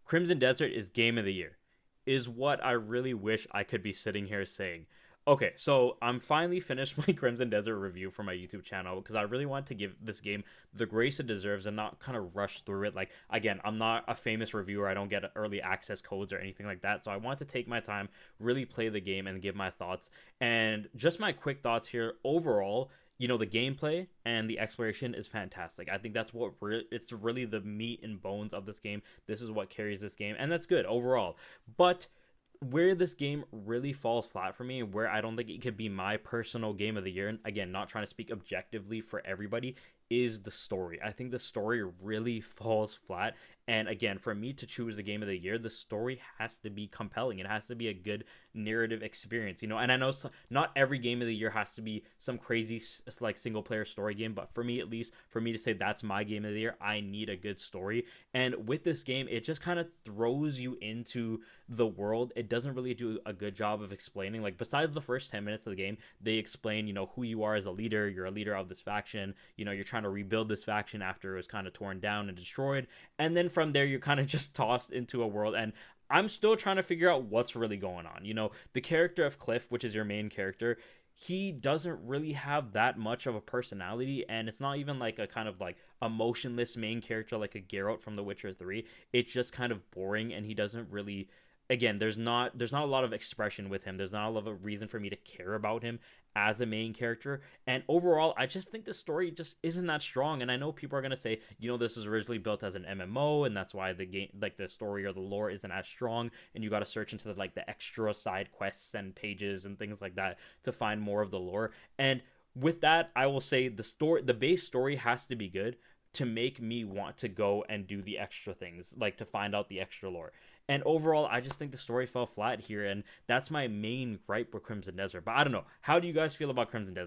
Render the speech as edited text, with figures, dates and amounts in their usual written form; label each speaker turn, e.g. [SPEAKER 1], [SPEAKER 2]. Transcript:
[SPEAKER 1] Crimson Desert is game of the year, is what I really wish I could be sitting here saying. Okay, so I'm finally finished my Crimson Desert review for my YouTube channel because I really want to give this game the grace it deserves and not kind of rush through it. Like, again, I'm not a famous reviewer. I don't get early access codes or anything like that. So I want to take my time, really play the game, and give my thoughts. And just my quick thoughts here overall, the gameplay and the exploration is fantastic. I think that's it's really the meat and bones of this game. This is what carries this game, and that's good overall. But where this game really falls flat for me, where I don't think it could be my personal game of the year, and again, not trying to speak objectively for everybody, is the story. I think the story really falls flat. And again, for me to choose the game of the year, the story has to be compelling. It has to be a good narrative experience, And I know not every game of the year has to be some crazy like single player story game, but for me at least, for me to say that's my game of the year, I need a good story. And with this game, it just kind of throws you into the world. It doesn't really do a good job of explaining. Like, besides the first 10 minutes of the game, they explain, who you are as a leader. You're a leader of this faction. You're trying to rebuild this faction after it was kind of torn down and destroyed. And then from there, you're kind of just tossed into a world. And I'm still trying to figure out what's really going on. The character of Cliff, which is your main character, he doesn't really have that much of a personality, and it's not even like a kind of like emotionless main character like a Geralt from The Witcher 3. It's just kind of boring, and he doesn't really, again, there's not a lot of expression with him. There's not a lot of reason for me to care about him as a main character. And overall, I just think the story just isn't that strong. And I know people are going to say, this is originally built as an MMO, and that's why the game, like the story or the lore, isn't as strong, and you got to search into the extra side quests and pages and things like that to find more of the lore. And with that, I will say the base story has to be good to make me want to go and do the extra things, like to find out the extra lore. And overall, I just think the story fell flat here, and that's my main gripe with Crimson Desert. But I don't know. How do you guys feel about Crimson Desert?